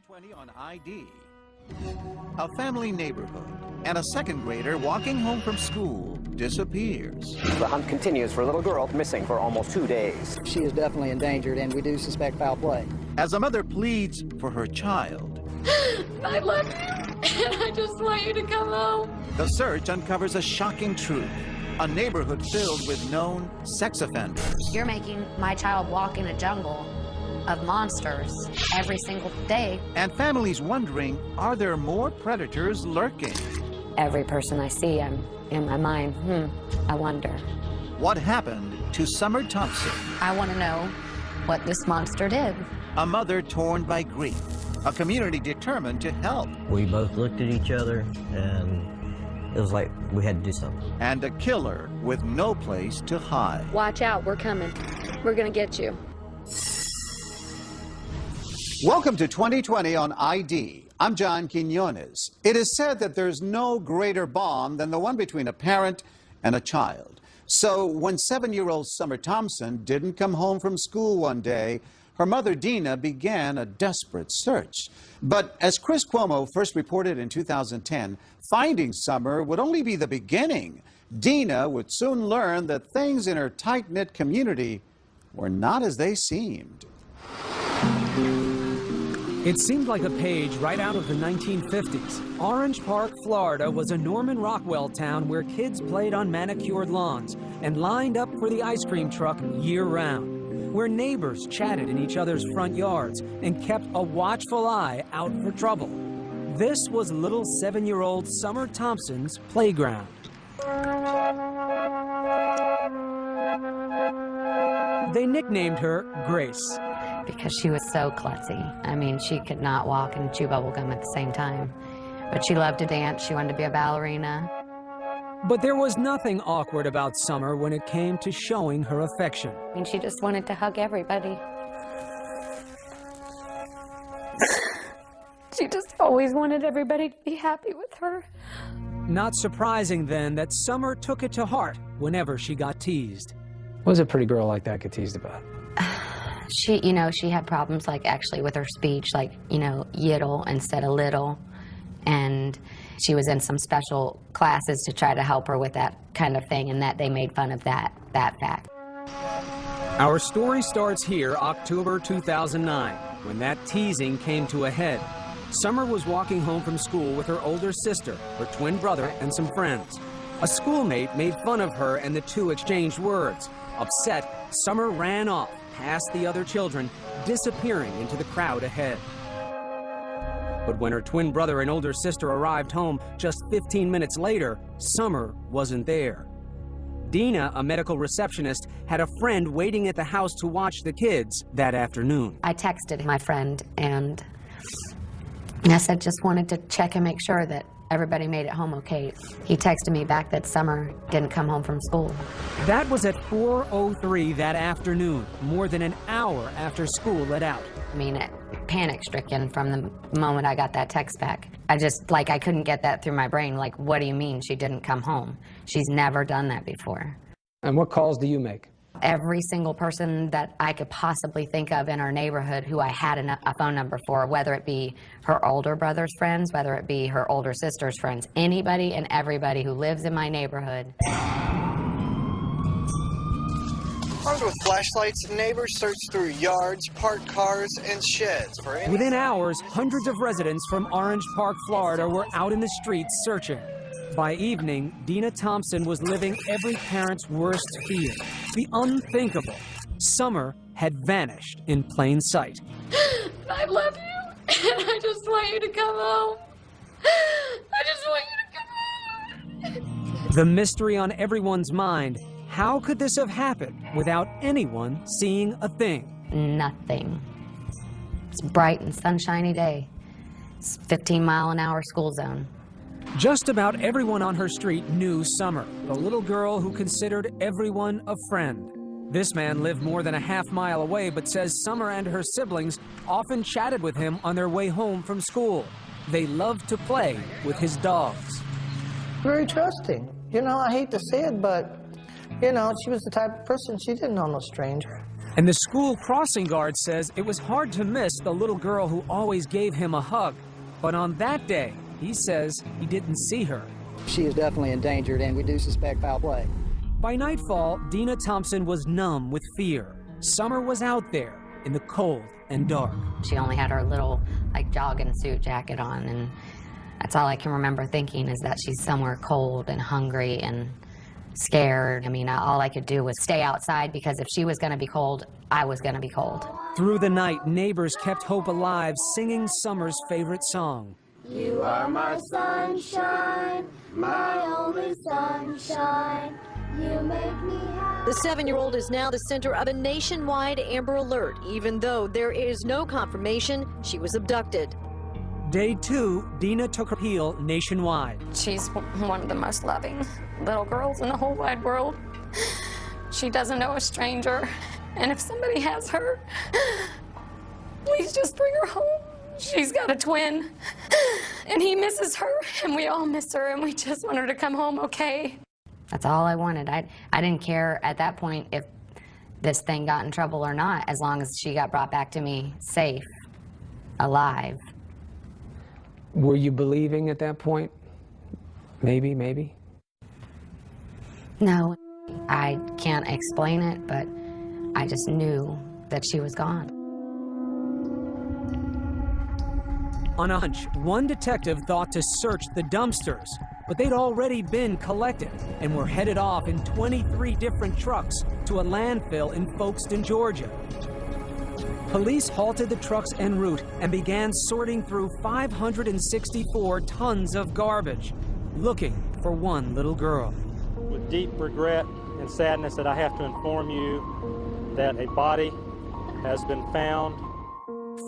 2020 on ID. A family neighborhood and a second grader walking home from school disappears. The hunt continues for a little girl missing for almost 2 days. She is definitely endangered, and we do suspect foul play. As a mother pleads for her child, I love you, and I just want you to come home. the search uncovers a shocking truth. A neighborhood filled with known sex offenders. You're making my child walk in a jungle of monsters every single day. And families wondering, are there more predators lurking? Every person I see, I'm in my mind, I wonder. What happened to Summer Thompson? I want to know what this monster did. A mother torn by grief. A community determined to help. We both looked at each other, and it was like we had to do something. And a killer with no place to hide. Watch out, we're coming. We're gonna get you. Welcome to 2020 on ID. I'm John Quinones. It is said that there's no greater bond than the one between a parent and a child. So when 7-year-old Summer Thompson didn't come home from school one day, her mother, Dina, began a desperate search. But as Chris Cuomo first reported in 2010, finding Summer would only be the beginning. Dina would soon learn that things in her tight-knit community were not as they seemed. It seemed like a page right out of the 1950s. Orange Park, Florida was a Norman Rockwell town where kids played on manicured lawns and lined up for the ice cream truck year-round, where neighbors chatted in each other's front yards and kept a watchful eye out for trouble. This was little 7-year-old Summer Thompson's playground. They nicknamed her Grace. Because she was so klutzy. I mean, she could not walk and chew bubble gum at the same time. But she loved to dance. She wanted to be a ballerina. But there was nothing awkward about Summer when it came to showing her affection. I mean, she just wanted to hug everybody. She just always wanted everybody to be happy with her. Not surprising, then, that Summer took it to heart whenever she got teased. What does a pretty girl like that get teased about? She, she had problems, like, actually with her speech, like, yiddle instead of little. And she was in some special classes to try to help her with that kind of thing, and that they made fun of that fact. Our story starts here, October 2009, when that teasing came to a head. Summer was walking home from school with her older sister, her twin brother, and some friends. A schoolmate made fun of her, and the two exchanged words. Upset, Summer ran off past the other children, disappearing into the crowd ahead. But when her twin brother and older sister arrived home just 15 minutes later, Summer wasn't there. Dina, a medical receptionist, had a friend waiting at the house to watch the kids that afternoon. I texted my friend, and I said, just wanted to check and make sure that everybody made it home okay. He texted me back that Summer didn't come home from school. That was at 4:03 that afternoon, more than an hour after school let out. I mean, panic-stricken from the moment I got that text back. I couldn't get that through my brain. Like, what do you mean she didn't come home? She's never done that before. And what calls do you make? Every single person that I could possibly think of in our neighborhood who I had a phone number for, whether it be her older brother's friends, whether it be her older sister's friends, anybody and everybody who lives in my neighborhood. Armed with flashlights, neighbors searched through yards, parked cars, and sheds for any... Within hours, hundreds of residents from Orange Park, Florida were out in the streets searching. By evening, Dina Thompson was living every parent's worst fear, the unthinkable. Summer had vanished in plain sight. I love you, and I just want you to come home. I just want you to come home. The mystery on everyone's mind, how could this have happened without anyone seeing a thing? Nothing. It's a bright and sunshiny day. It's 15-mile-an-hour school zone. Just about everyone on her street knew Summer, the little girl who considered everyone a friend. This man lived more than a half-mile away, but says Summer and her siblings often chatted with him on their way home from school. They loved to play with his dogs. Very trusting. I hate to say it, but, she was the type of person, she didn't know no stranger. And the school crossing guard says it was hard to miss the little girl who always gave him a hug. But on that day, he says he didn't see her. She is definitely endangered, and we do suspect foul play. By nightfall, Dina Thompson was numb with fear. Summer was out there in the cold and dark. She only had her little, like, jogging suit jacket on, and that's all I can remember thinking is that she's somewhere cold and hungry and scared. I mean, all I could do was stay outside because if she was going to be cold, I was going to be cold. Through the night, neighbors kept hope alive, singing Summer's favorite song. You are my sunshine, my only sunshine. You make me happy. The 7-year-old is now the center of a nationwide Amber Alert, even though there is no confirmation she was abducted. Day 2, Dina took her appeal nationwide. She's one of the most loving little girls in the whole wide world. She doesn't know a stranger, and if somebody has her, please just bring her home. She's got a twin, and he misses her, and we all miss her, and we just want her to come home okay. That's all I wanted. I didn't care at that point if this thing got in trouble or not, as long as she got brought back to me safe, alive. Were you believing at that point? Maybe? No, I can't explain it, but I just knew that she was gone. On a hunch, one detective thought to search the dumpsters, but they'd already been collected and were headed off in 23 different trucks to a landfill in Folkestone, Georgia. Police halted the trucks en route and began sorting through 564 tons of garbage, looking for one little girl. With deep regret and sadness that I have to inform you that a body has been found.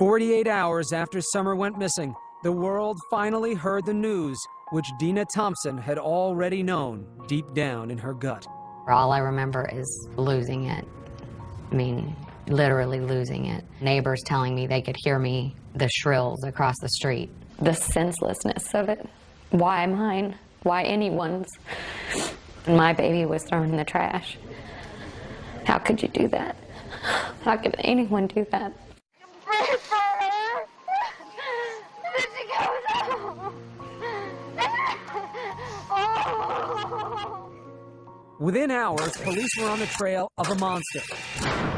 48 hours after Summer went missing, the world finally heard the news, which Dina Thompson had already known deep down in her gut. All I remember is losing it. I mean, literally losing it. Neighbors telling me they could hear me, the shrills across the street. The senselessness of it. Why mine? Why anyone's? And my baby was thrown in the trash. How could you do that? How could anyone do that? Pray for her. Did she go now? Oh. Within hours, police were on the trail of a monster.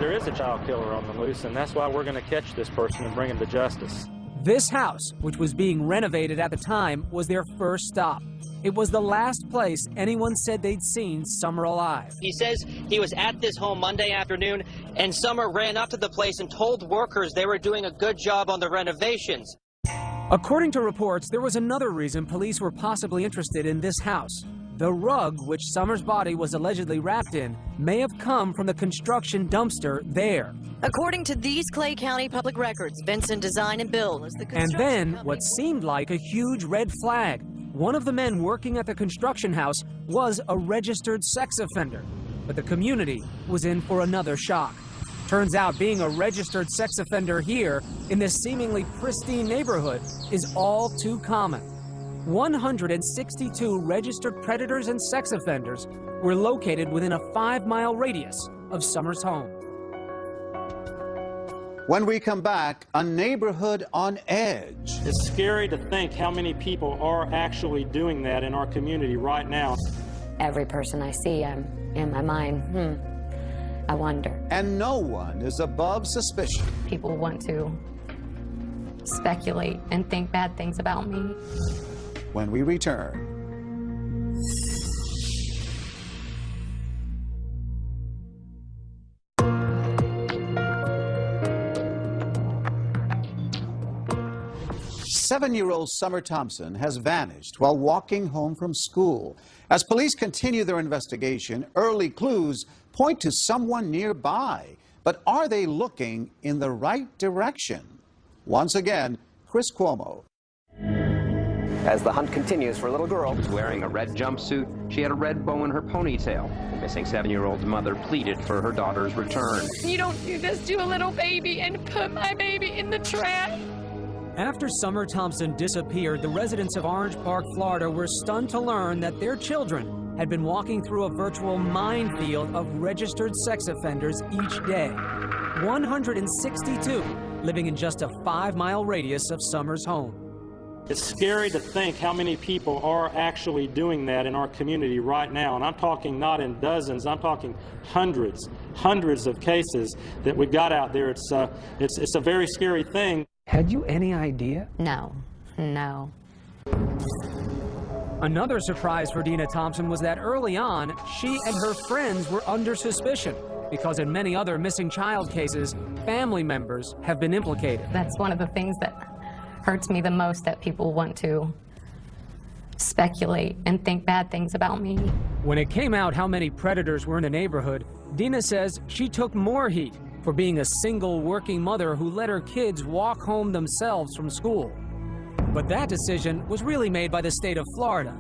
There is a child killer on the loose, and that's why we're going to catch this person and bring him to justice. This house, which was being renovated at the time, was their first stop. It was the last place anyone said they'd seen Summer alive. He says he was at this home Monday afternoon, and Summer ran up to the place and told workers they were doing a good job on the renovations. According to reports, there was another reason police were possibly interested in this house. The rug, which Summer's body was allegedly wrapped in, may have come from the construction dumpster there. According to these Clay County public records, Vincent Design and Bill is the construction And then, company. what seemed like a huge red flag. One of the men working at the construction house was a registered sex offender. But the community was in for another shock. Turns out being a registered sex offender here, in this seemingly pristine neighborhood, is all too common. 162 registered predators and sex offenders were located within a 5-mile radius of Summer's home. When we come back, a neighborhood on edge. It's scary to think how many people are actually doing that in our community right now. Every person I see, I'm in my mind, I wonder. And no one is above suspicion. People want to speculate and think bad things about me. When we return. Seven-year-old Summer Thompson has vanished while walking home from school. As police continue their investigation, early clues point to someone nearby. But are they looking in the right direction? Once again, Chris Cuomo. As the hunt continues for a little girl. She was wearing a red jumpsuit. She had a red bow in her ponytail. The missing 7-year-old's mother pleaded for her daughter's return. You don't do this to a little baby and put my baby in the trash. After Summer Thompson disappeared, the residents of Orange Park, Florida were stunned to learn that their children had been walking through a virtual minefield of registered sex offenders each day. 162, living in just a 5-mile radius of Summer's home. It's scary to think how many people are actually doing that in our community right now. And I'm talking not in dozens, I'm talking hundreds of cases that we've got out there. It's a very scary thing. Had you any idea? No. Another surprise for Dina Thompson was that early on, she and her friends were under suspicion, because in many other missing child cases, family members have been implicated. That's one of the things that hurts me the most, that people want to speculate and think bad things about me. When it came out how many predators were in the neighborhood, Dina says she took more heat for being a single working mother who let her kids walk home themselves from school. But that decision was really made by the state of Florida.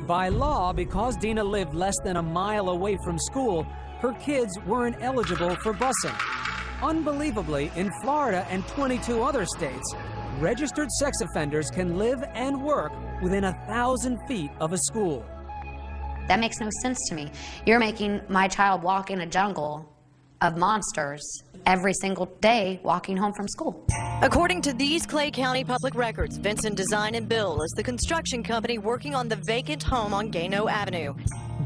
By law, because Dina lived less than a mile away from school, her kids weren't eligible for busing. Unbelievably, in Florida and 22 other states, registered sex offenders can live and work within 1,000 feet of a school. That makes no sense to me. You're making my child walk in a jungle of monsters every single day walking home from school. According to these Clay County public records, Vincent Design and Bill is the construction company working on the vacant home on Gano Avenue.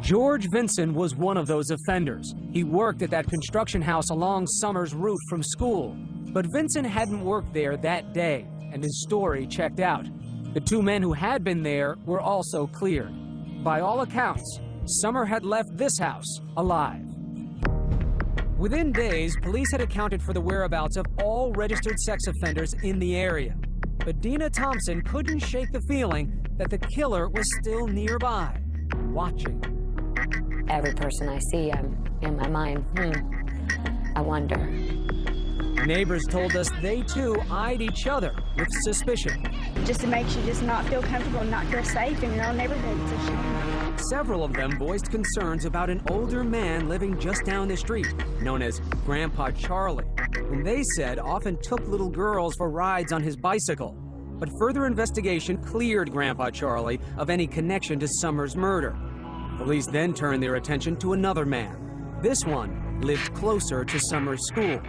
George Vinson was one of those offenders. He worked at that construction house along Summer's route from school. But Vinson hadn't worked there that day, and his story checked out. The two men who had been there were also cleared. By all accounts, Summer had left this house alive. Within days, police had accounted for the whereabouts of all registered sex offenders in the area. But Dina Thompson couldn't shake the feeling that the killer was still nearby, watching. Every person I see, I'm in my mind, I wonder. Neighbors told us they too eyed each other with suspicion. Just it makes you just not feel comfortable and not feel safe in your own neighborhood. It's a shame. Several of them voiced concerns about an older man living just down the street, known as Grandpa Charlie, whom they said often took little girls for rides on his bicycle. But further investigation cleared Grandpa Charlie of any connection to Summer's murder. Police then turned their attention to another man. This one lived closer to Summer's school.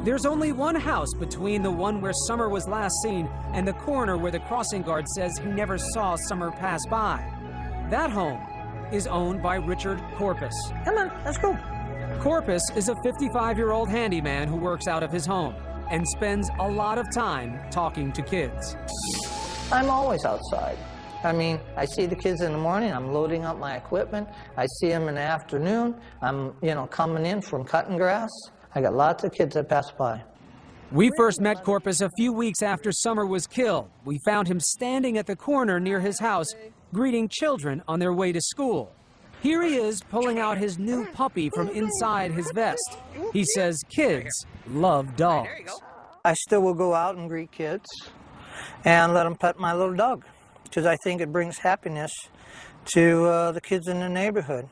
There's only one house between the one where Summer was last seen and the corner where the crossing guard says he never saw Summer pass by. That home is owned by Richard Corpus. Come on, let's go. Corpus is a 55-year-old handyman who works out of his home and spends a lot of time talking to kids. I'm always outside. I mean, I see the kids in the morning, I'm loading up my equipment. I see them in the afternoon. I'm, coming in from cutting grass. I got lots of kids that pass by. We first met Corpus a few weeks after Summer was killed. We found him standing at the corner near his house, greeting children on their way to school. Here he is pulling out his new puppy from inside his vest. He says kids love dogs. I still will go out and greet kids and let them pet my little dog, because I think it brings happiness to the kids in the neighborhood.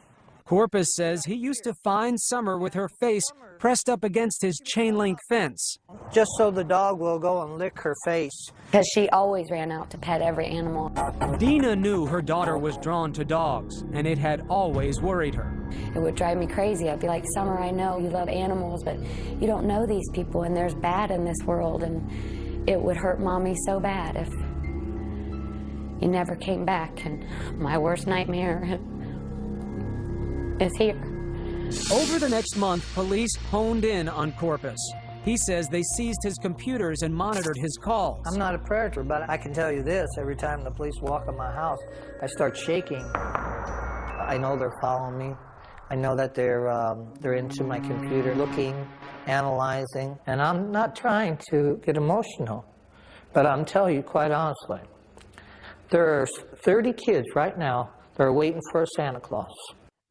Corpus says he used to find Summer with her face pressed up against his chain-link fence. Just so the dog will go and lick her face. Because she always ran out to pet every animal. Dina knew her daughter was drawn to dogs, and it had always worried her. It would drive me crazy. I'd be like, Summer, I know you love animals, but you don't know these people, and there's bad in this world, and it would hurt Mommy so bad if you never came back. And my worst nightmare is here. Over the next month, police honed in on Corpus. He says they seized his computers and monitored his calls. I'm not a predator, but I can tell you this, every time the police walk in my house, I start shaking. I know they're following me. I know that they're into my computer, looking, analyzing, and I'm not trying to get emotional, but I'm telling you quite honestly, there are 30 kids right now that are waiting for a Santa Claus.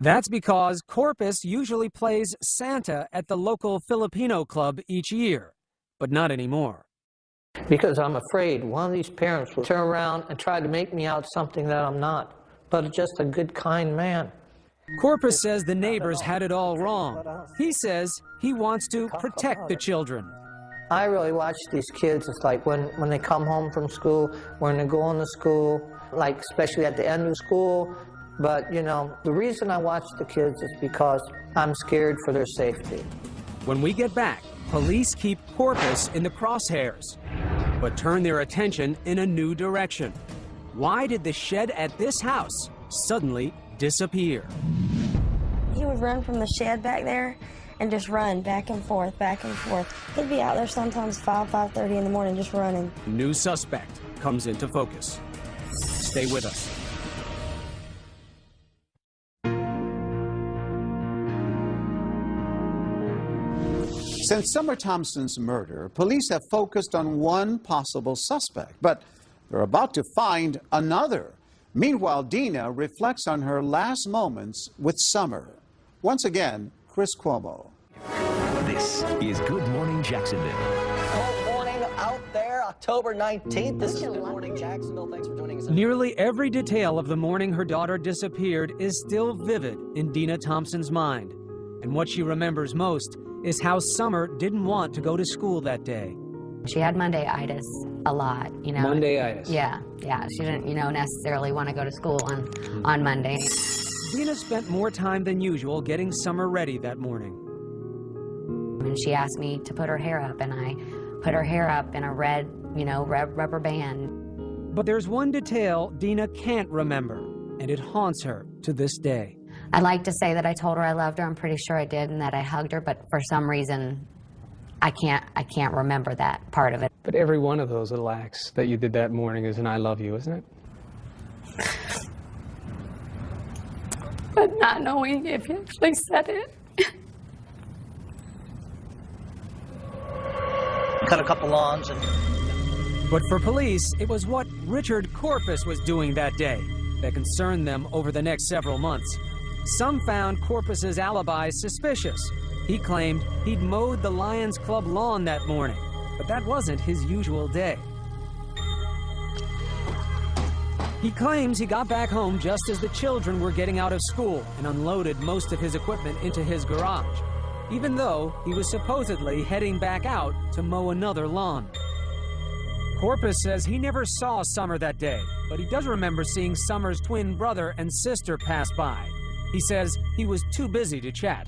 That's because Corpus usually plays Santa at the local Filipino club each year, but not anymore. Because I'm afraid one of these parents will turn around and try to make me out something that I'm not, but just a good, kind man. Corpus says the neighbors had it all wrong. He says he wants to protect the children. I really watch these kids. It's like when they come home from school, when they go into school, like especially at the end of school. But, the reason I watch the kids is because I'm scared for their safety. When we get back, police keep Corpus in the crosshairs, but turn their attention in a new direction. Why did the shed at this house suddenly disappear? He would run from the shed back there and just run back and forth, back and forth. He'd be out there sometimes 5:30 in the morning just running. New suspect comes into focus. Stay with us. Since Summer Thompson's murder, police have focused on one possible suspect, but they're about to find another. Meanwhile, Dina reflects on her last moments with Summer. Once again, Chris Cuomo. This is Good Morning Jacksonville. Good morning out there, October 19th. This is Good Morning Jacksonville. Thanks for joining us. Nearly every detail of the morning her daughter disappeared is still vivid in Dina Thompson's mind. And what she remembers most is how Summer didn't want to go to school that day. She had Monday-itis a lot, you know. Monday-itis. Yeah. She didn't, necessarily want to go to school on Monday. Dina spent more time than usual getting Summer ready that morning. And she asked me to put her hair up, and I put her hair up in a red, red rubber band. But there's one detail Dina can't remember, and it haunts her to this day. I like to say that I told her I loved her. I'm pretty sure I did, and that I hugged her, but for some reason, I can't remember that part of it. But every one of those little acts that you did that morning is an I love you, isn't it? But not knowing if he actually said it. Cut a couple lawns and... But for police, it was what Richard Corpus was doing that day that concerned them over the next several months. Some found Corpus's alibi suspicious. He claimed he'd mowed the Lions Club lawn that morning, but that wasn't his usual day. He claims he got back home just as the children were getting out of school and unloaded most of his equipment into his garage, even though he was supposedly heading back out to mow another lawn. Corpus says he never saw Summer that day, but he does remember seeing Summer's twin brother and sister pass by. He says he was too busy to chat.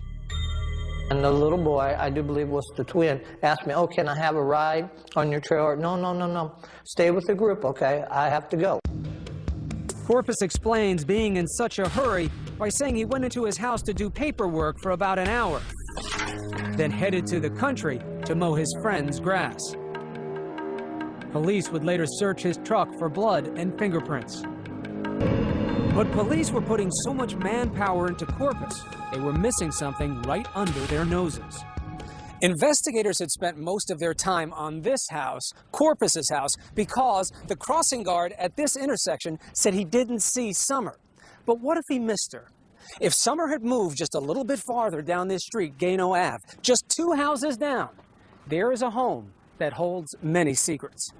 And the little boy, I do believe was the twin, asked me, oh, can I have a ride on your trailer? No. Stay with the group, okay? I have to go. Corpus explains being in such a hurry by saying he went into his house to do paperwork for about an hour, then headed to the country to mow his friend's grass. Police would later search his truck for blood and fingerprints. But police were putting so much manpower into Corpus, they were missing something right under their noses. Investigators had spent most of their time on this house, Corpus's house, because the crossing guard at this intersection said he didn't see Summer. But what if he missed her? If Summer had moved just a little bit farther down this street, Gano Ave, just 2 houses down, there is a home that holds many secrets.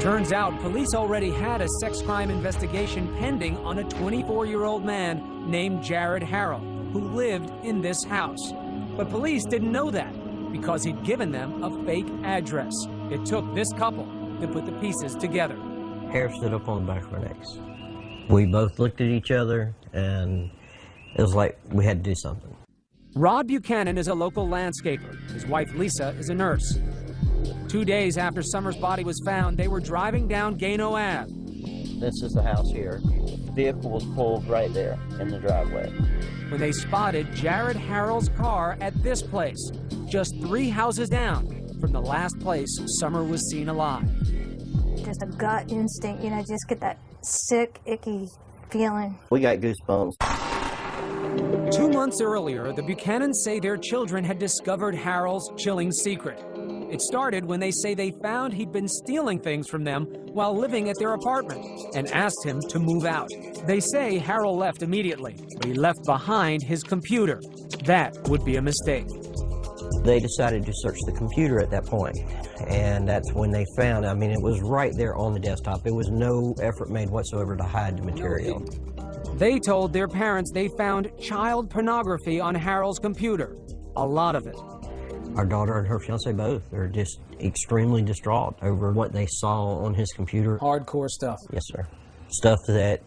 Turns out police already had a sex crime investigation pending on a 24-year-old man named Jared Harrell, who lived in this house. But police didn't know that because he'd given them a fake address. It took this couple to put the pieces together. Hair stood up on the back of our necks. We both looked at each other, and it was like we had to do something. Rod Buchanan is a local landscaper. His wife, Lisa, is a nurse. 2 days after Summer's body was found, they were driving down Gano Ave. This is the house here. The vehicle was pulled right there in the driveway. When they spotted Jared Harrell's car at this place, just 3 houses down from the last place Summer was seen alive. Just a gut instinct, just get that sick, icky feeling. We got goosebumps. 2 months earlier, the Buchanans say their children had discovered Harrell's chilling secret. It started when they say they found he'd been stealing things from them while living at their apartment and asked him to move out. They say Harrell left immediately, but he left behind his computer. That would be a mistake. They decided to search the computer at that point, and that's when they found, it was right there on the desktop. There was no effort made whatsoever to hide the material. They told their parents they found child pornography on Harrell's computer, a lot of it. Our daughter and her fiance both are just extremely distraught over what they saw on his computer. Hardcore stuff. Yes, sir. Stuff that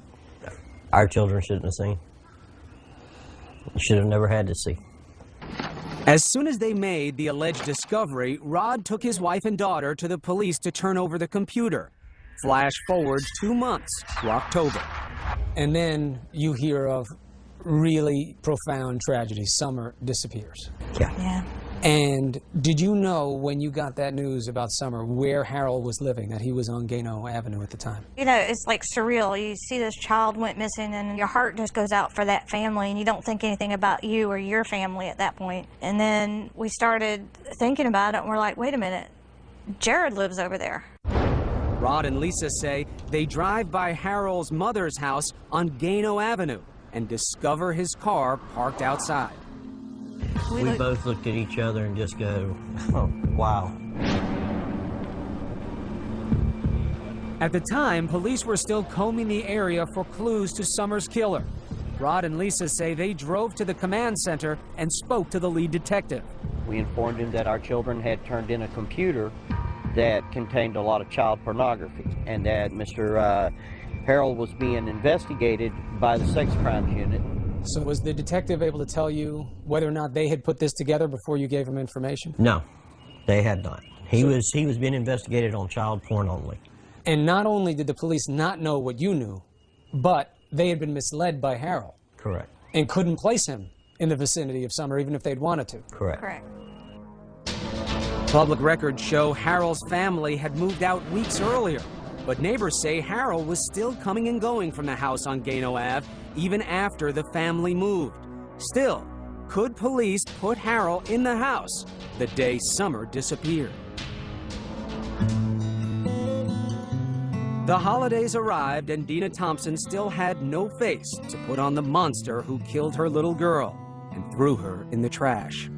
our children shouldn't have seen. Should have never had to see. As soon as they made the alleged discovery, Rod took his wife and daughter to the police to turn over the computer. Flash forward 2 months to October. And then you hear of really profound tragedy. Summer disappears. Yeah. And did you know when you got that news about Summer where Harold was living, that he was on Gano Avenue at the time? You know, it's like surreal. You see this child went missing and your heart just goes out for that family and you don't think anything about you or your family at that point. And then we started thinking about it and we're like, wait a minute, Jared lives over there. Rod and Lisa say they drive by Harold's mother's house on Gano Avenue and discover his car parked outside. We both looked at each other and just go, oh, wow. At the time, police were still combing the area for clues to Summer's killer. Rod and Lisa say they drove to the command center and spoke to the lead detective. We informed him that our children had turned in a computer that contained a lot of child pornography and that Mr. Harold was being investigated by the sex crimes unit. So was the detective able to tell you whether or not they had put this together before you gave him information? No, they had not. He was being investigated on child porn only. And not only did the police not know what you knew, but they had been misled by Harold. Correct. And couldn't place him in the vicinity of Summer even if they'd wanted to. Correct. Correct. Public records show Harold's family had moved out weeks earlier, but neighbors say Harold was still coming and going from the house on Gano Ave even after the family moved. Still, could police put Harold in the house the day Summer disappeared? The holidays arrived and Dina Thompson still had no face to put on the monster who killed her little girl and threw her in the trash.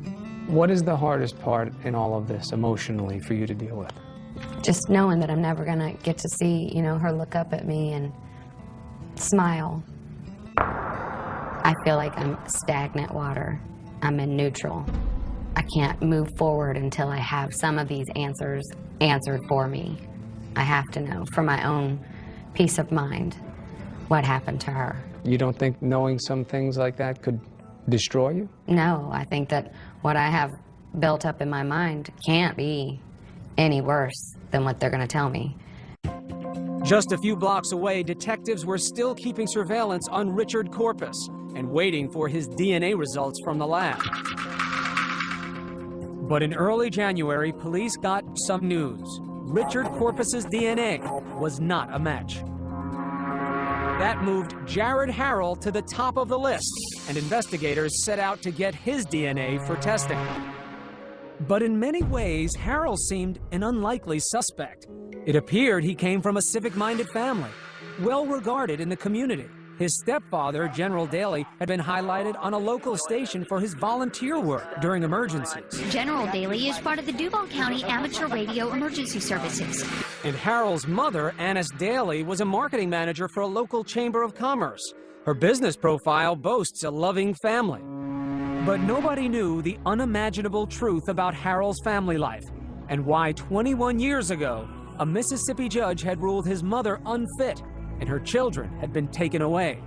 What is the hardest part in all of this emotionally for you to deal with? Just knowing that I'm never gonna get to see, you know, her look up at me and smile. I feel like I'm stagnant water. I'm in neutral. I can't move forward until I have some of these answers answered for me. I have to know for my own peace of mind what happened to her. You don't think knowing some things like that could destroy you? No, I think that what I have built up in my mind can't be any worse than what they're going to tell me. Just a few blocks away, detectives were still keeping surveillance on Richard Corpus and waiting for his DNA results from the lab. But in early January, police got some news. Richard Corpus's DNA was not a match. That moved Jared Harold to the top of the list, and investigators set out to get his DNA for testing. But in many ways, Harold seemed an unlikely suspect. It appeared he came from a civic-minded family, well-regarded in the community. His stepfather, General Daly, had been highlighted on a local station for his volunteer work during emergencies. General Daly is part of the Duval County Amateur Radio Emergency Services. And Harold's mother, Annis Daly, was a marketing manager for a local chamber of commerce. Her business profile boasts a loving family. But nobody knew the unimaginable truth about Harold's family life and why 21 years ago, a Mississippi judge had ruled his mother unfit and her children had been taken away.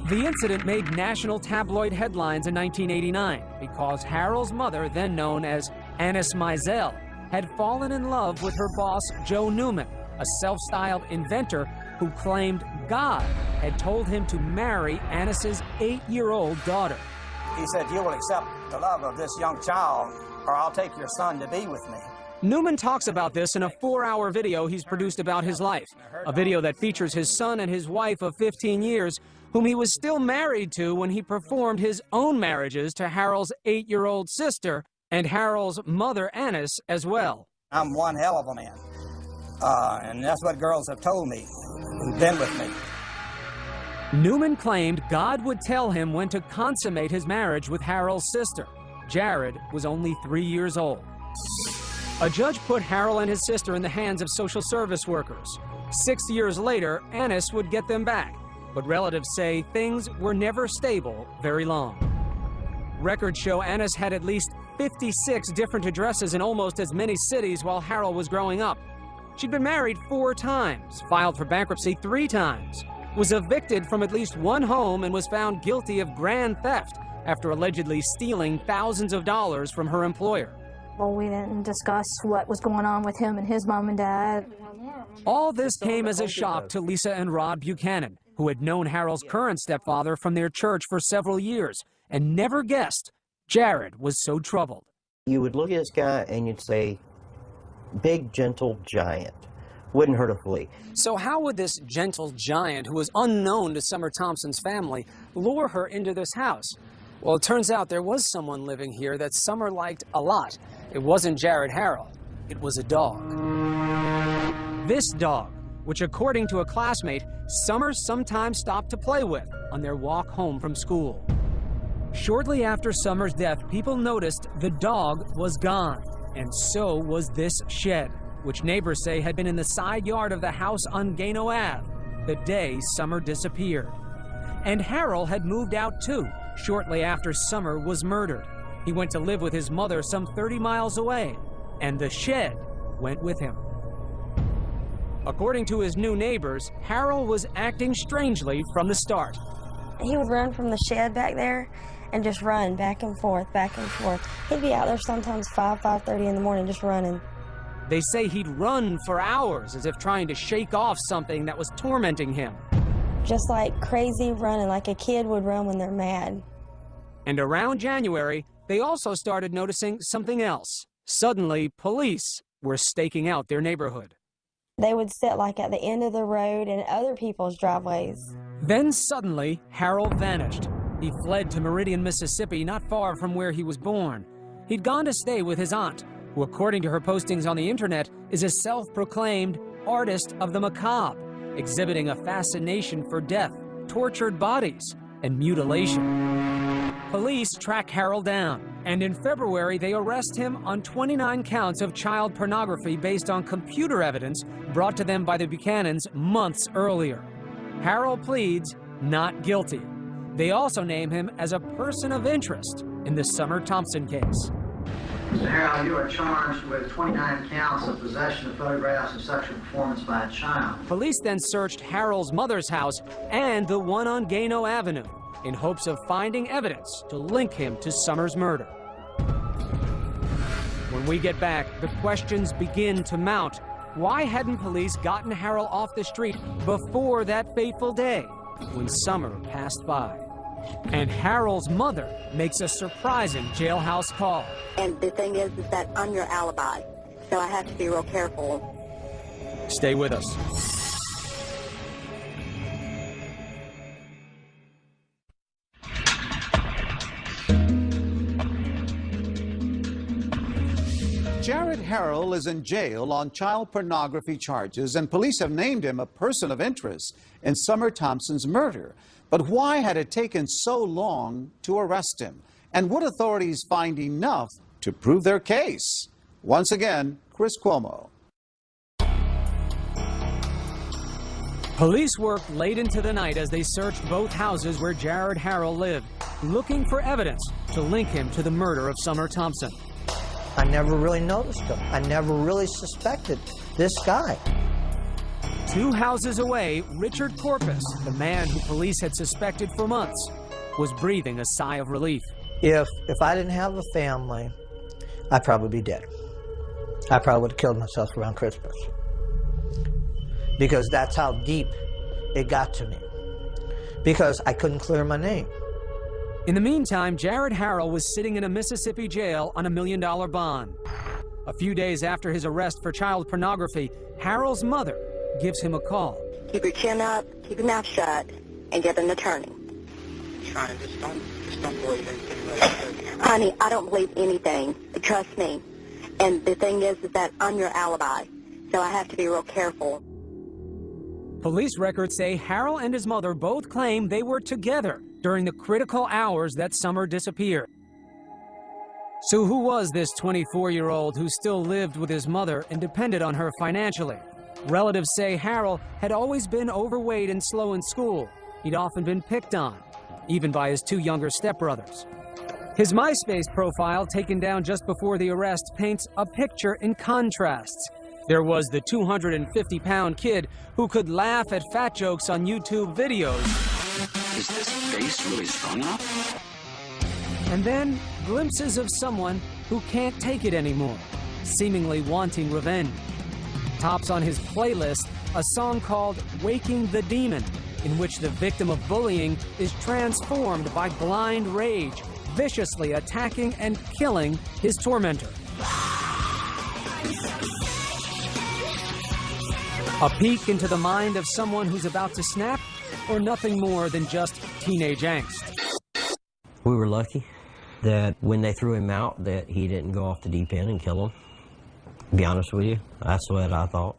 The incident made national tabloid headlines in 1989 because Harold's mother, then known as Annis Mizell, had fallen in love with her boss, Joe Newman, a self-styled inventor who claimed God had told him to marry Annis's 8-year-old daughter. He said, "You will accept the love of this young child, or I'll take your son to be with me." Newman talks about this in a 4-hour video he's produced about his life, a video that features his son and his wife of 15 years, whom he was still married to when he performed his own marriages to Harold's 8-year-old sister and Harold's mother, Annis, as well. I'm one hell of a man, and that's what girls have told me who've been with me. Newman claimed God would tell him when to consummate his marriage with Harold's sister. Jared was only 3 years old. A judge put Harold and his sister in the hands of social service workers. 6 years later, Annis would get them back, but relatives say things were never stable very long. Records show Annis had at least 56 different addresses in almost as many cities while Harold was growing up. She'd been married 4 times, filed for bankruptcy 3 times, was evicted from at least 1 home, and was found guilty of grand theft after allegedly stealing thousands of dollars from her employer. Well, we didn't discuss what was going on with him and his mom and dad. All this came as a shock to Lisa and Rod Buchanan, who had known Harold's current stepfather from their church for several years and never guessed Jared was so troubled. You would look at this guy and you'd say, big, gentle giant. Wouldn't hurt a flea. So how would this gentle giant, who was unknown to Summer Thompson's family, lure her into this house? Well, it turns out there was someone living here that Summer liked a lot. It wasn't Jared Harrell. It was a dog. This dog, which according to a classmate, Summer sometimes stopped to play with on their walk home from school. Shortly after Summer's death, people noticed the dog was gone, and so was this shed, which neighbors say had been in the side yard of the house on Gano Ave the day Summer disappeared. And Harold had moved out too, shortly after Summer was murdered. He went to live with his mother some 30 miles away, and the shed went with him. According to his new neighbors, Harold was acting strangely from the start. He would run from the shed back there and just run back and forth, back and forth. He'd be out there sometimes 5:30 in the morning just running. They say he'd run for hours as if trying to shake off something that was tormenting him. Just like crazy running, like a kid would run when they're mad. And around January, they also started noticing something else. Suddenly, police were staking out their neighborhood. They would sit like at the end of the road in other people's driveways. Then suddenly, Harold vanished. He fled to Meridian, Mississippi, not far from where he was born. He'd gone to stay with his aunt, who, according to her postings on the internet, is a self-proclaimed artist of the macabre, exhibiting a fascination for death, tortured bodies, and mutilation. Police track Harold down, and in February they arrest him on 29 counts of child pornography based on computer evidence brought to them by the Buchanans months earlier. Harold pleads not guilty. They also name him as a person of interest in the Summer Thompson case. Mr. Harold, you are charged with 29 counts of possession of photographs of sexual performance by a child. Police then searched Harold's mother's house and the one on Gano Avenue in hopes of finding evidence to link him to Summer's murder. When we get back, the questions begin to mount. Why hadn't police gotten Harold off the street before that fateful day when Summer passed by? And Harold's mother makes a surprising jailhouse call. And the thing is that I'm your alibi, so I have to be real careful. Stay with us. Jared Harrell is in jail on child pornography charges, and police have named him a person of interest in Summer Thompson's murder. But why had it taken so long to arrest him? And would authorities find enough to prove their case? Once again, Chris Cuomo. Police worked late into the night as they searched both houses where Jared Harrell lived, looking for evidence to link him to the murder of Summer Thompson. I never really noticed him. I never really suspected this guy. 2 houses away, Richard Corpus, the man who police had suspected for months, was breathing a sigh of relief. If I didn't have a family, I'd probably be dead. I probably would have killed myself around Christmas. Because that's how deep it got to me. Because I couldn't clear my name. In the meantime, Jared Harrell was sitting in a Mississippi jail on $1 million bond. A few days after his arrest for child pornography, Harrell's mother gives him a call. Keep your chin up, keep your mouth shut, and get an attorney. Trying to just don't believe anything. Honey, I don't believe anything. Trust me. And the thing is that I'm your alibi, so I have to be real careful. Police records say Harrell and his mother both claim they were together during the critical hours that Summer disappeared. So who was this 24-year-old who still lived with his mother and depended on her financially? Relatives say Harrell had always been overweight and slow in school. He'd often been picked on, even by his 2 younger stepbrothers. His MySpace profile, taken down just before the arrest, paints a picture in contrasts. There was the 250-pound kid who could laugh at fat jokes on YouTube videos. Is this face really strong enough? And then glimpses of someone who can't take it anymore, seemingly wanting revenge. Tops on his playlist a song called Waking the Demon, in which the victim of bullying is transformed by blind rage, viciously attacking and killing his tormentor. A peek into the mind of someone who's about to snap, or nothing more than just teenage angst. We were lucky that when they threw him out that he didn't go off the deep end and kill him. To be honest with you, that's what I thought.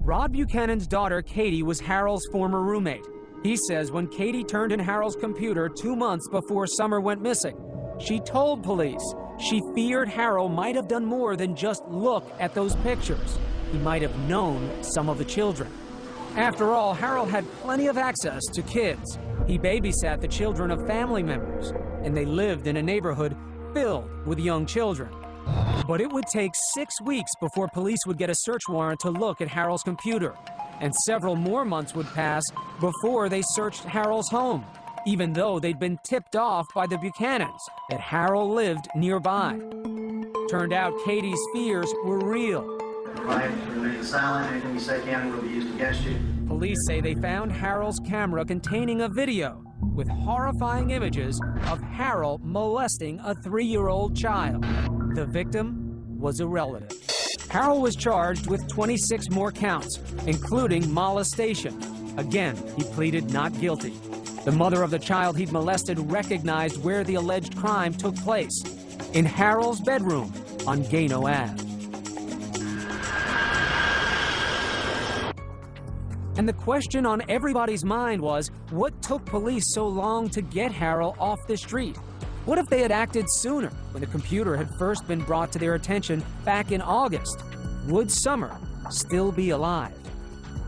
Rod Buchanan's daughter, Katie, was Harold's former roommate. He says when Katie turned in Harold's computer 2 months before Summer went missing, she told police she feared Harold might have done more than just look at those pictures. He might have known some of the children. After all, Harold had plenty of access to kids. He babysat the children of family members, and they lived in a neighborhood filled with young children. But it would take 6 weeks before police would get a search warrant to look at Harold's computer, and several more months would pass before they searched Harold's home, even though they'd been tipped off by the Buchanans that Harold lived nearby. Turned out Katie's fears were real. Right, remain silent. Anything you say can will be used against you. Police say they found Harold's camera containing a video with horrifying images of Harold molesting a 3-year-old child. The victim was a relative. Harold was charged with 26 more counts, including molestation. Again, he pleaded not guilty. The mother of the child he'd molested recognized where the alleged crime took place, in Harold's bedroom on Gano Ave. And the question on everybody's mind was, what took police so long to get Harold off the street? What if they had acted sooner, when the computer had first been brought to their attention back in August? Would Summer still be alive?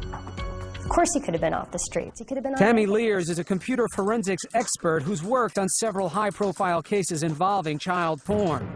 Of course he could have been off the streets. He could have been. Tammy Lears is a computer forensics expert who's worked on several high-profile cases involving child porn.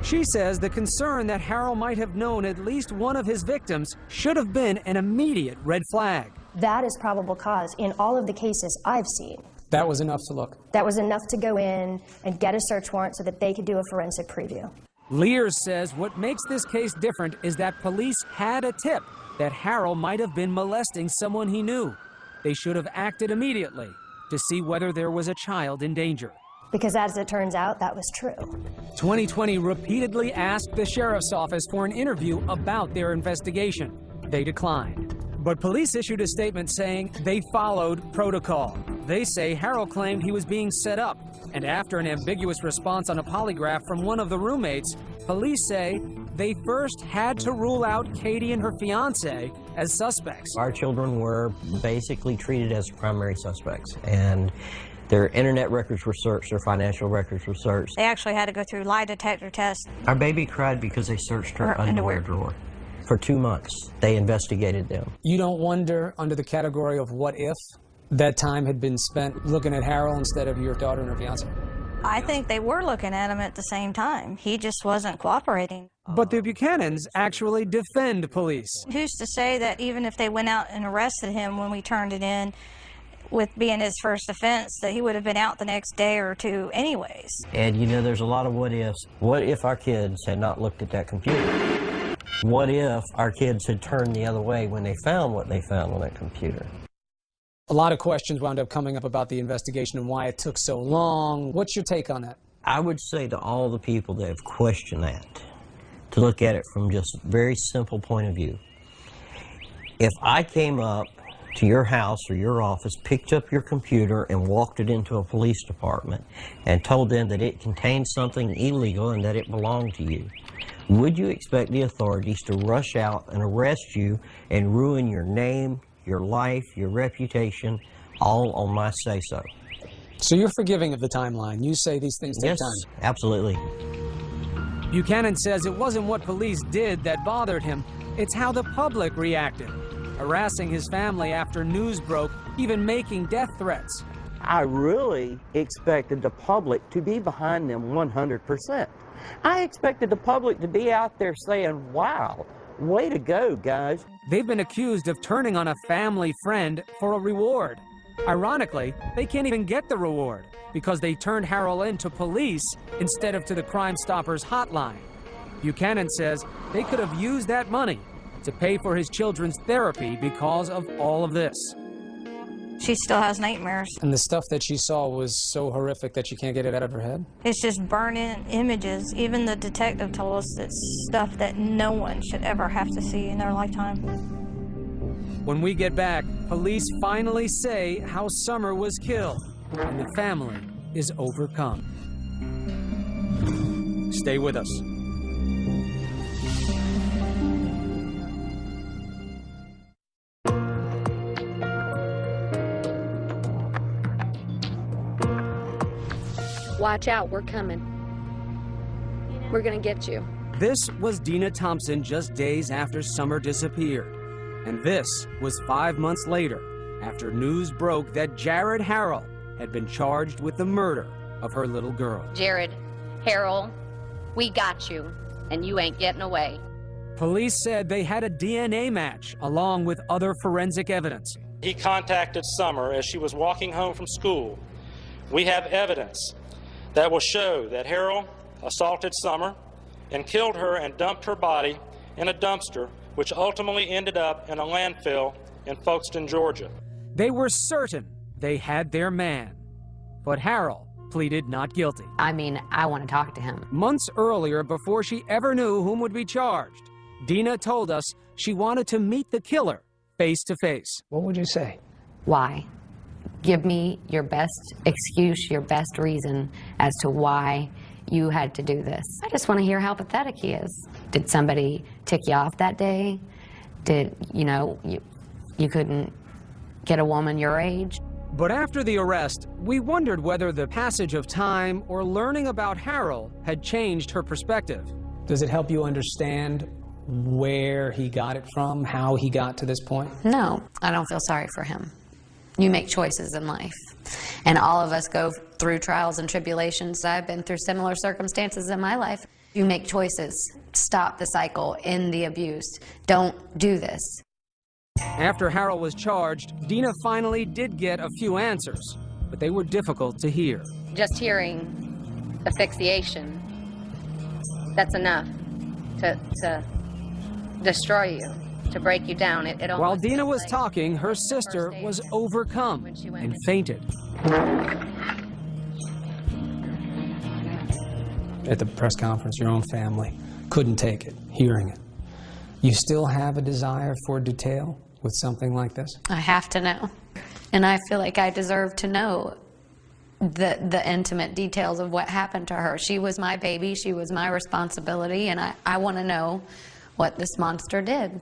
She says the concern that Harold might have known at least one of his victims should have been an immediate red flag. That is probable cause in all of the cases I've seen. That was enough to look. That was enough to go in and get a search warrant so that they could do a forensic preview. Lears says what makes this case different is that police had a tip that Harold might have been molesting someone he knew. They should have acted immediately to see whether there was a child in danger. Because as it turns out, that was true. 2020 repeatedly asked the sheriff's office for an interview about their investigation. They declined. But police issued a statement saying they followed protocol. They say Harold claimed he was being set up. And after an ambiguous response on a polygraph from one of the roommates, police say they first had to rule out Katie and her fiancé as suspects. Our children were basically treated as primary suspects, and their internet records were searched, their financial records were searched. They actually had to go through lie detector tests. Our baby cried because they searched her underwear drawer. For 2 months, they investigated them. You don't wonder, under the category of what if, that time had been spent looking at Harold instead of your daughter and her fiancé? I think they were looking at him at the same time. He just wasn't cooperating. But the Buchanans actually defend police. Who's to say that even if they went out and arrested him when we turned it in, with being his first offense, that he would have been out the next day or two anyways? And you know, there's a lot of what ifs. What if our kids had not looked at that computer? What if our kids had turned the other way when they found what they found on that computer? A lot of questions wound up coming up about the investigation and why it took so long. What's your take on that? I would say to all the people that have questioned that, to look at it from just a very simple point of view. If I came up to your house or your office, picked up your computer and walked it into a police department and told them that it contained something illegal and that it belonged to you, would you expect the authorities to rush out and arrest you and ruin your name, your life, your reputation, all on my say-so? So you're forgiving of the timeline. You say these things take time. Yes, absolutely. Buchanan says it wasn't what police did that bothered him. It's how the public reacted, harassing his family after news broke, even making death threats. I really expected the public to be behind them 100%. I expected the public to be out there saying, wow, way to go, guys. They've been accused of turning on a family friend for a reward. Ironically, they can't even get the reward because they turned Harold in to police instead of to the Crime Stoppers hotline. Buchanan says they could have used that money to pay for his children's therapy because of all of this. She still has nightmares. And the stuff that she saw was so horrific that she can't get it out of her head? It's just burning images. Even the detective told us it's stuff that no one should ever have to see in their lifetime. When we get back, police finally say how Summer was killed, and the family is overcome. Stay with us. Watch out, we're coming. We're gonna get you. This was Dina Thompson just days after Summer disappeared. And this was 5 months later, after news broke that Jared Harrell had been charged with the murder of her little girl. Jared, Harold, we got you, and you ain't getting away. Police said they had a DNA match along with other forensic evidence. He contacted Summer as she was walking home from school. We have evidence that will show that Harold assaulted Summer and killed her and dumped her body in a dumpster, which ultimately ended up in a landfill in Folkestone, Georgia. They were certain they had their man, but Harold pleaded not guilty. I mean, I want to talk to him. Months earlier, before she ever knew whom would be charged, Dina told us she wanted to meet the killer face to face. What would you say? Why? Give me your best excuse, your best reason as to why you had to do this. I just want to hear how pathetic he is. Did somebody tick you off that day? Did, you couldn't get a woman your age? But after the arrest, we wondered whether the passage of time or learning about Harold had changed her perspective. Does it help you understand where he got it from, how he got to this point? No, I don't feel sorry for him. You make choices in life, and all of us go through trials and tribulations. I've been through similar circumstances in my life. You make choices. Stop the cycle, end the abuse. Don't do this. After Harold was charged, Dina finally did get a few answers, but they were difficult to hear. Just hearing asphyxiation, that's enough to destroy you, to break you down. While Dina was talking, her sister was overcome and fainted. At the press conference, your own family couldn't take it, hearing it. You still have a desire for detail with something like this? I have to know. And I feel like I deserve to know the intimate details of what happened to her. She was my baby, she was my responsibility, and I want to know what this monster did.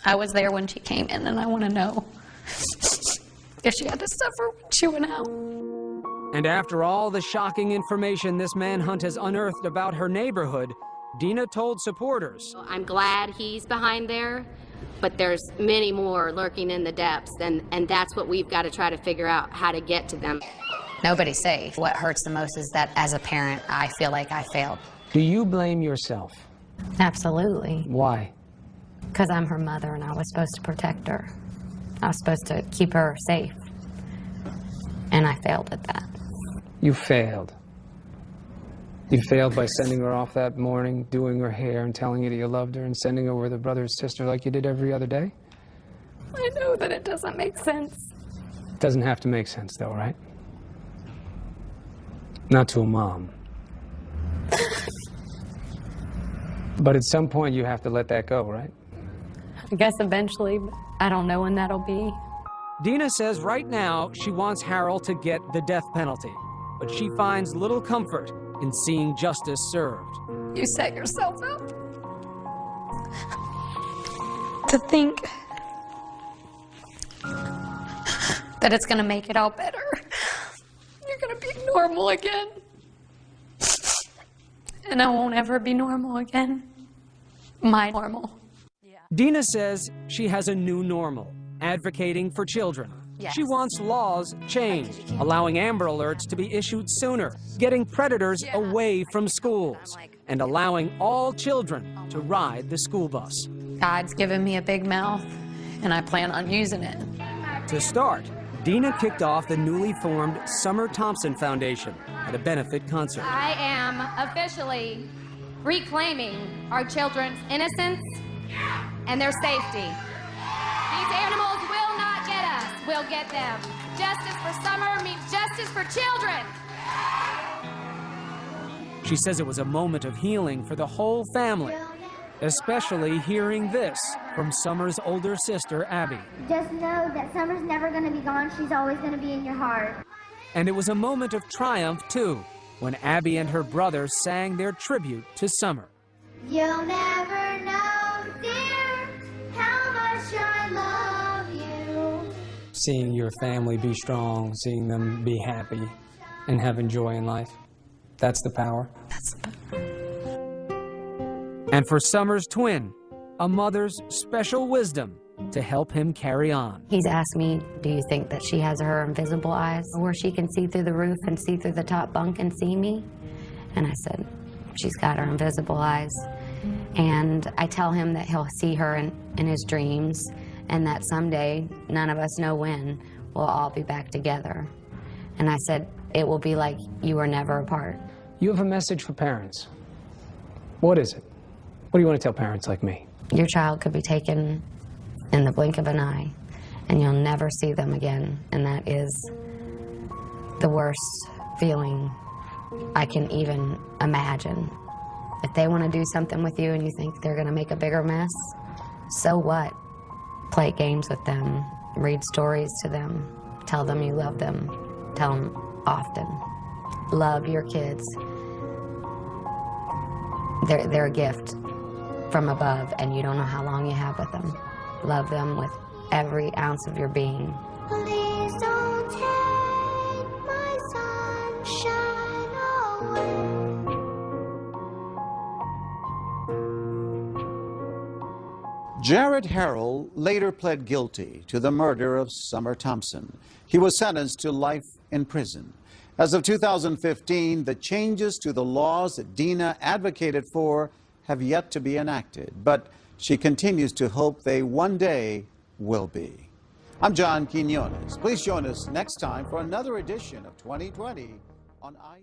I was there when she came in, and I want to know if she had to suffer when she went out. And after all the shocking information this manhunt has unearthed about her neighborhood, Dina told supporters, I'm glad he's behind there, but there's many more lurking in the depths, and that's what we've got to try to figure out, how to get to them. Nobody's safe. What hurts the most is that as a parent, I feel like I failed. Do you blame yourself? Absolutely. Why? Because I'm her mother and I was supposed to protect her. I was supposed to keep her safe. And I failed at that. You failed. You failed by sending her off that morning, doing her hair and telling you that you loved her, and sending her with her brother and sister like you did every other day? I know that it doesn't make sense. It doesn't have to make sense though, right? Not to a mom. But at some point you have to let that go, right? I guess eventually, but I don't know when that'll be. Dina says right now she wants Harold to get the death penalty, but she finds little comfort in seeing justice served. You set yourself up to think that it's going to make it all better. You're going to be normal again. And I won't ever be normal again. My normal. Dina says she has a new normal, advocating for children. Yes. She wants laws changed, allowing Amber Alerts to be issued sooner, getting predators away from schools, and allowing all children to ride the school bus. God's given me a big mouth, and I plan on using it. To start, Dina kicked off the newly formed Summer Thompson Foundation at a benefit concert. I am officially reclaiming our children's innocence and their safety. These animals will not get us, we'll get them. Justice for Summer means justice for children. She says it was a moment of healing for the whole family, especially hearing this from Summer's older sister, Abby. Just know that Summer's never going to be gone. She's always going to be in your heart. And it was a moment of triumph, too, when Abby and her brother sang their tribute to Summer. You'll never know, dear, how much I love you. Seeing your family be strong, seeing them be happy and having joy in life, that's the power. And for Summer's twin, a mother's special wisdom to help him carry on. He's asked me, do you think that she has her invisible eyes where she can see through the roof and see through the top bunk and see me? And I said, she's got her invisible eyes. And I tell him that he'll see her in his dreams, and that someday, none of us know when, we'll all be back together. And I said, it will be like you were never apart. You have a message for parents. What is it? What do you want to tell parents like me? Your child could be taken in the blink of an eye, and you'll never see them again. And that is the worst feeling I can even imagine. If they want to do something with you and you think they're going to make a bigger mess, so what? Play games with them, read stories to them, tell them you love them, tell them often. Love your kids. They're a gift from above, and you don't know how long you have with them. Love them with every ounce of your being. Please don't take my sunshine away. Jared Harrell later pled guilty to the murder of Summer Thompson. He was sentenced to life in prison. As of 2015, the changes to the laws that Dina advocated for have yet to be enacted, but she continues to hope they one day will be. I'm John Quinones. Please join us next time for another edition of 2020 on